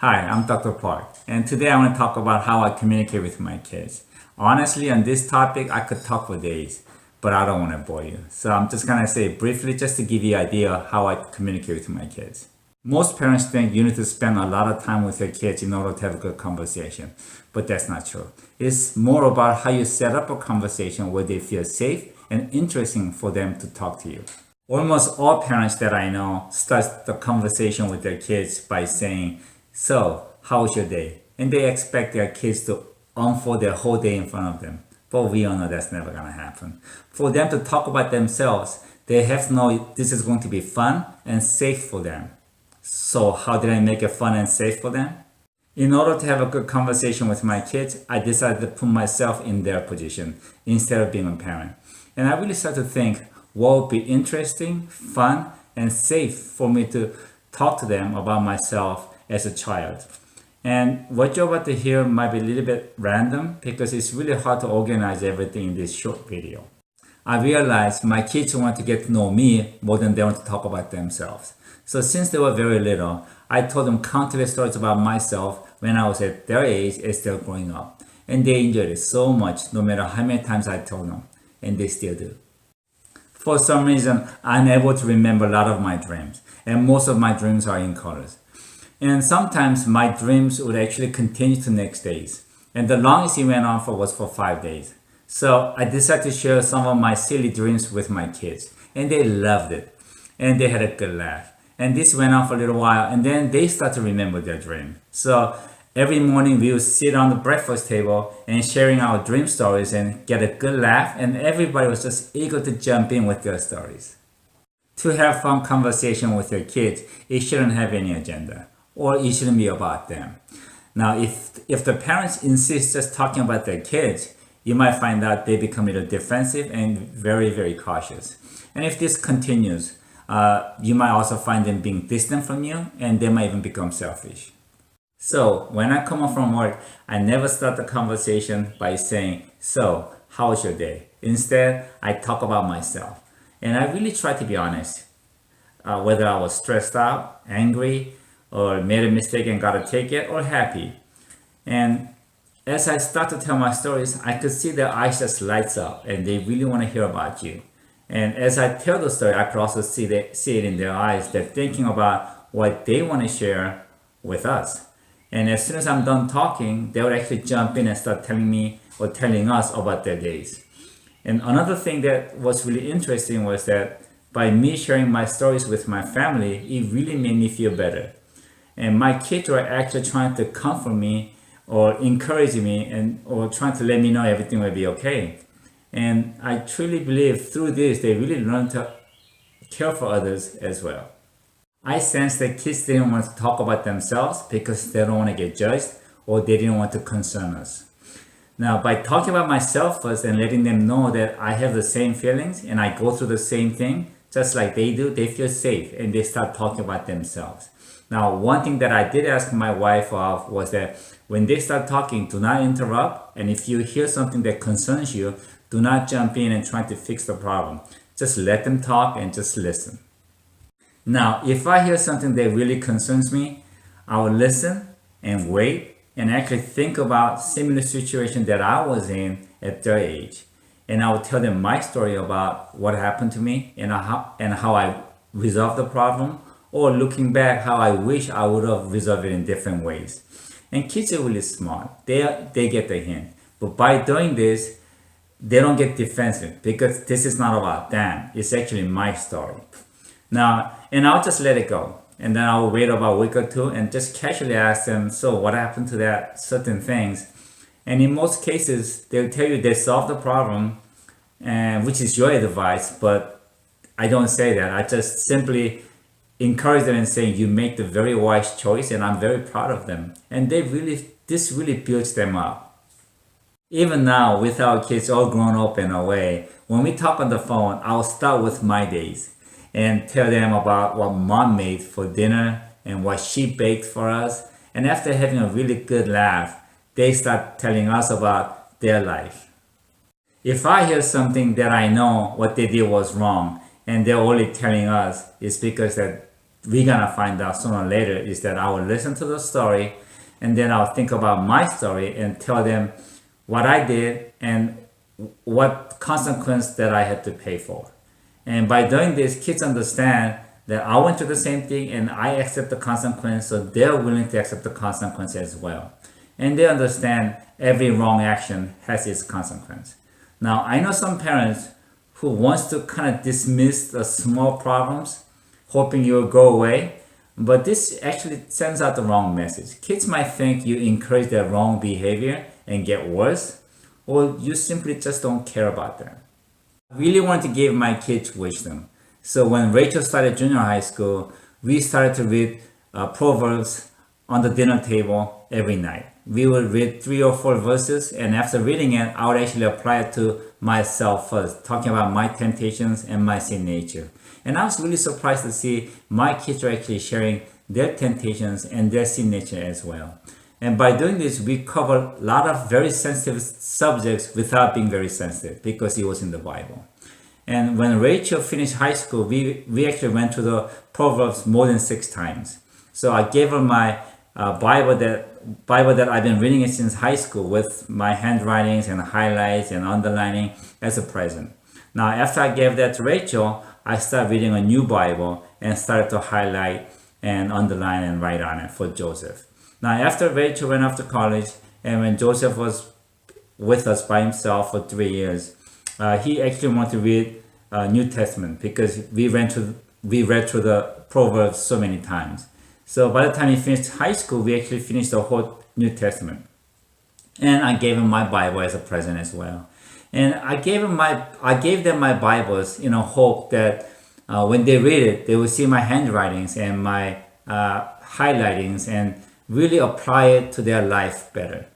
Hi, I'm Dr. Park, and today I want to talk about how I communicate with my kids. Honestly, on this topic, I could talk for days, but I don't want to bore you. So I'm just going to say briefly just to give you an idea of how I communicate with my kids. Most parents think you need to spend a lot of time with your kids in order to have a good conversation, but that's not true. It's more about how you set up a conversation where they feel safe and interesting for them to talk to you. Almost all parents that I know start the conversation with their kids by saying, "So, how was your day?" And they expect their kids to unfold their whole day in front of them. But we all know that's never gonna happen. For them to talk about themselves, they have to know this is going to be fun and safe for them. So, how did I make it fun and safe for them? In order to have a good conversation with my kids, I decided to put myself in their position instead of being a parent. And I really started to think what would be interesting, fun, and safe for me to talk to them about myself as a child. And what you're about to hear might be a little bit random because it's really hard to organize everything in this short video. I realized my kids want to get to know me more than they want to talk about themselves. So since they were very little, I told them countless stories about myself when I was at their age as they were growing up. And they enjoyed it so much no matter how many times I told them, and they still do. For some reason, I'm able to remember a lot of my dreams, and most of my dreams are in colors. And sometimes my dreams would actually continue to next days. And the longest it went on for was for 5 days. So I decided to share some of my silly dreams with my kids. And they loved it. And they had a good laugh. And this went on for a little while. And then they start to remember their dream. So every morning we would sit on the breakfast table and sharing our dream stories and get a good laugh. And everybody was just eager to jump in with their stories. To have fun conversation with your kids, it shouldn't have any agenda, or it shouldn't be about them. Now, if the parents insist just talking about their kids, you might find out they become a little defensive and very, very cautious. And if this continues, you might also find them being distant from you, and they might even become selfish. So when I come home from work, I never start the conversation by saying, "So, how was your day?" Instead, I talk about myself. And I really try to be honest, whether I was stressed out, angry, or made a mistake and got to take it, or happy. And as I start to tell my stories, I could see their eyes just lights up and they really want to hear about you. And as I tell the story, I could also see it in their eyes. They're thinking about what they want to share with us. And as soon as I'm done talking, they would actually jump in and start telling me or telling us about their days. And another thing that was really interesting was that by me sharing my stories with my family, it really made me feel better. And my kids were actually trying to comfort me or encourage me or trying to let me know everything will be okay. And I truly believe through this, they really learned to care for others as well. I sensed that kids didn't want to talk about themselves because they don't want to get judged or they didn't want to concern us. Now, by talking about myself first and letting them know that I have the same feelings and I go through the same thing, just like they do, they feel safe and they start talking about themselves. Now, one thing that I did ask my wife of was that when they start talking, do not interrupt. And if you hear something that concerns you, do not jump in and try to fix the problem. Just let them talk and just listen. Now, if I hear something that really concerns me, I will listen and wait and actually think about similar situation that I was in at their age. And I will tell them my story about what happened to me and how I resolved the problem, or looking back how I wish I would have resolved it in different ways. And kids are really smart. They get the hint. But by doing this, they don't get defensive because this is not about them. It's actually my story. Now, and I'll just let it go. And then I'll wait about a week or two and just casually ask them, "So what happened to that certain things?" And in most cases, they'll tell you they solved the problem, and which is your advice, but I don't say that. I just simply encourage them and say, "You make the very wise choice and I'm very proud of them." And this really builds them up. Even now, with our kids all grown up and away, when we talk on the phone, I'll start with my days and tell them about what mom made for dinner and what she baked for us. And after having a really good laugh, they start telling us about their life. If I hear something that I know what they did was wrong and they're only telling us, it's because that we're gonna find out sooner or later is that I will listen to the story, and then I'll think about my story and tell them what I did and what consequence that I had to pay for. And by doing this, kids understand that I went through the same thing and I accept the consequence, so they're willing to accept the consequence as well. And they understand every wrong action has its consequence. Now, I know some parents who wants to kind of dismiss the small problems, hoping you'll go away, but this actually sends out the wrong message. Kids might think you encourage their wrong behavior and get worse, or you simply just don't care about them. I really want to give my kids wisdom. So when Rachel started junior high school, we started to read Proverbs on the dinner table every night. We would read 3 or 4 verses, and after reading it, I would actually apply it to myself first, talking about my temptations and my sin nature. And I was really surprised to see my kids are actually sharing their temptations and their sin nature as well. And by doing this, we cover a lot of very sensitive subjects without being very sensitive, because it was in the Bible. And when Rachel finished high school, we actually went to the Proverbs more than 6 times. So I gave her my Bible that I've been reading it since high school, with my handwritings and highlights and underlining, as a present. Now, after I gave that to Rachel, I started reading a new Bible and started to highlight and underline and write on it for Joseph. Now, after Rachel went off to college, and when Joseph was with us by himself for 3 years, he actually wanted to read New Testament, because we read through the Proverbs so many times. So by the time he finished high school, we actually finished the whole New Testament. And I gave him my Bible as a present as well. And I gave them my Bibles in a hope that when they read it, they will see my handwritings and my highlightings and really apply it to their life better.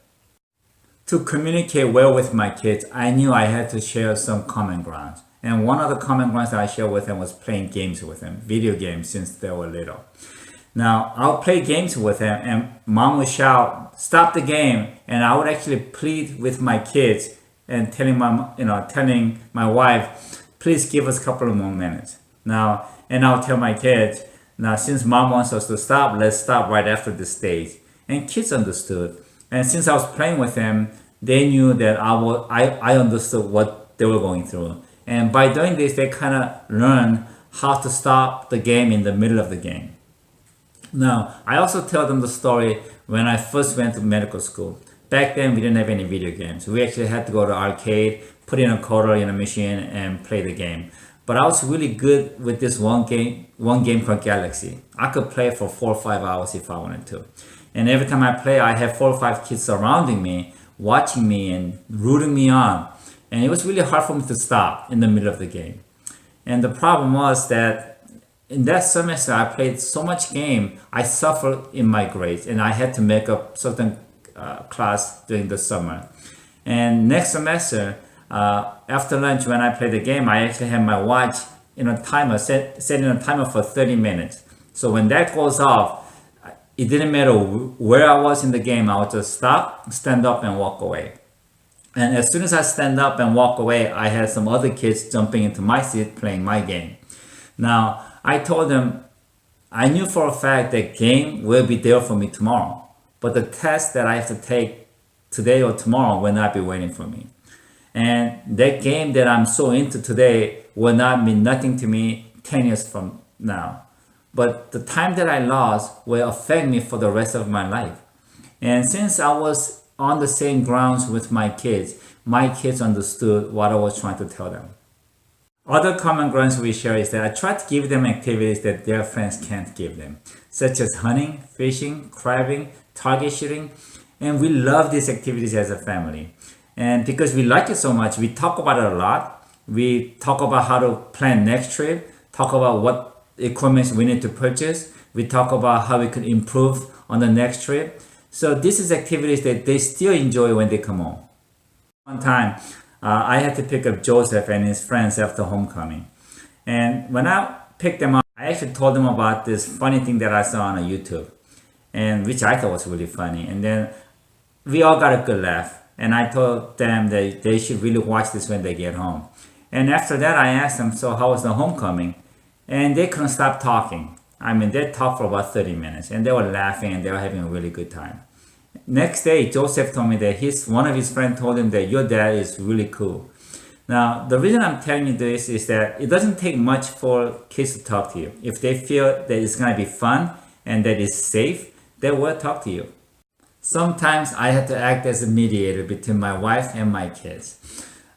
To communicate well with my kids, I knew I had to share some common grounds. And one of the common grounds that I shared with them was playing games with them, video games, since they were little. Now, I'll play games with them, and mom would shout, "Stop the game!" And I would actually plead with my kids and telling my wife, "Please give us a couple of more minutes." Now, and I'll tell my kids, "Now, since mom wants us to stop, let's stop right after this stage." And kids understood. And since I was playing with them, they knew that I understood what they were going through. And by doing this, they kind of learned how to stop the game in the middle of the game. Now, I also tell them the story when I first went to medical school. Back then, we didn't have any video games. We actually had to go to arcade, put in a quarter in a machine, and play the game. But I was really good with this one game called Galaxy. I could play for 4 or 5 hours if I wanted to. And every time I play, I have 4 or 5 kids surrounding me, watching me and rooting me on. And it was really hard for me to stop in the middle of the game. And the problem was that in that semester, I played so much game, I suffered in my grades, and I had to make up certain class during the summer. And next semester, after lunch, when I played the game, I actually had my watch in a timer, setting a timer for 30 minutes. So when that goes off, it didn't matter where I was in the game, I would just stop, stand up, and walk away. And as soon as I stand up and walk away, I had some other kids jumping into my seat playing my game. Now, I told them I knew for a fact that game will be there for me tomorrow, but the test that I have to take today or tomorrow will not be waiting for me. And that game that I'm so into today will not mean nothing to me 10 years from now. But the time that I lost will affect me for the rest of my life. And since I was on the same grounds with my kids understood what I was trying to tell them. Other common grounds we share is that I try to give them activities that their friends can't give them, such as hunting, fishing, crabbing, target shooting, and we love these activities as a family. And because we like it so much, we talk about it a lot. We talk about how to plan next trip, talk about what equipment we need to purchase. We talk about how we could improve on the next trip. So this is activities that they still enjoy when they come home. One time, I had to pick up Joseph and his friends after homecoming. And when I picked them up, I actually told them about this funny thing that I saw on YouTube, and which I thought was really funny. And then we all got a good laugh. And I told them that they should really watch this when they get home. And after that, I asked them, "So how was the homecoming?" And they couldn't stop talking. I mean, they talked for about 30 minutes and they were laughing and they were having a really good time. Next day, Joseph told me that one of his friends told him that your dad is really cool. Now, the reason I'm telling you this is that it doesn't take much for kids to talk to you. If they feel that it's going to be fun and that it's safe, they will talk to you. Sometimes I had to act as a mediator between my wife and my kids.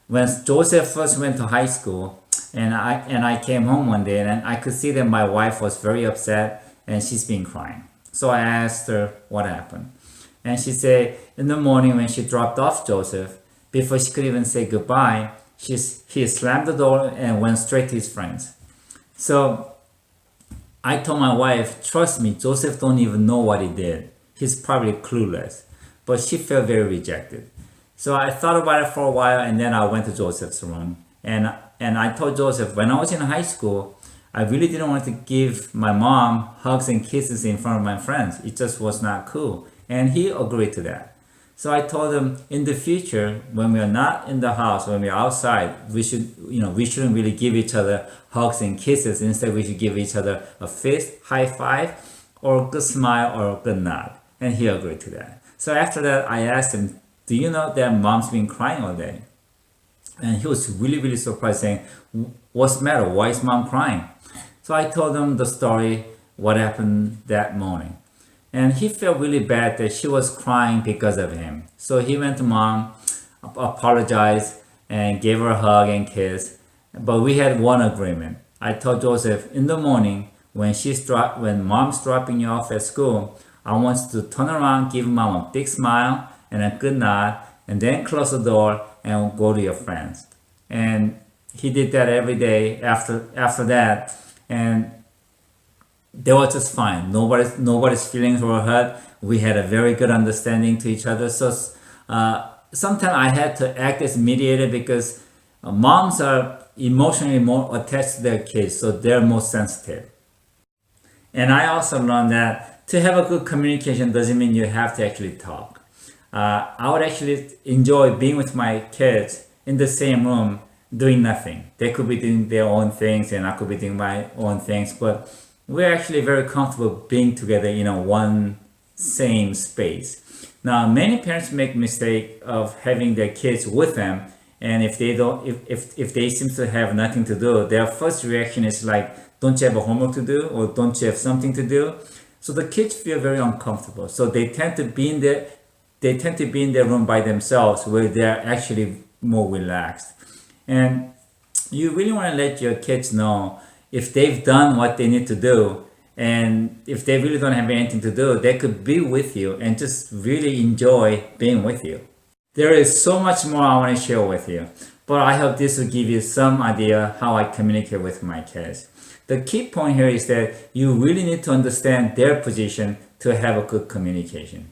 When Joseph first went to high school, and I came home one day and I could see that my wife was very upset and she's been crying. So I asked her what happened. And she said in the morning when she dropped off Joseph, before she could even say goodbye, he slammed the door and went straight to his friends. So I told my wife, trust me, Joseph don't even know what he did. He's probably clueless. But she felt very rejected. So I thought about it for a while and then I went to Joseph's room. And I told Joseph, when I was in high school, I really didn't want to give my mom hugs and kisses in front of my friends. It just was not cool. And he agreed to that. So I told him, in the future, when we are not in the house, when we're outside, we shouldn't really give each other hugs and kisses. Instead, we should give each other a fist, high five, or a good smile, or a good nod. And he agreed to that. So after that, I asked him, do you know that mom's been crying all day? And he was really, really surprised, saying, what's the matter? Why is mom crying? So I told him the story, what happened that morning. And he felt really bad that she was crying because of him. So he went to mom, apologized, and gave her a hug and kiss. But we had one agreement. I told Joseph, in the morning, when mom's dropping you off at school, I want you to turn around, give mom a big smile and a good nod, and then close the door and go to your friends. And he did that every day after that, and they were just fine. Nobody's feelings were hurt. We had a very good understanding to each other. So sometimes I had to act as mediator because moms are emotionally more attached to their kids, so they're more sensitive. And I also learned that to have a good communication doesn't mean you have to actually talk. I would actually enjoy being with my kids in the same room doing nothing. They could be doing their own things and I could be doing my own things, but we're actually very comfortable being together in one same space. Now, many parents make mistake of having their kids with them, and if they seem to have nothing to do, their first reaction is like, don't you have a homework to do, or don't you have something to do? So the kids feel very uncomfortable. So they tend to be in their room by themselves, where they're actually more relaxed. And you really want to let your kids know if they've done what they need to do, and if they really don't have anything to do, they could be with you and just really enjoy being with you. There is so much more I want to share with you, but I hope this will give you some idea how I communicate with my kids. The key point here is that you really need to understand their position to have a good communication.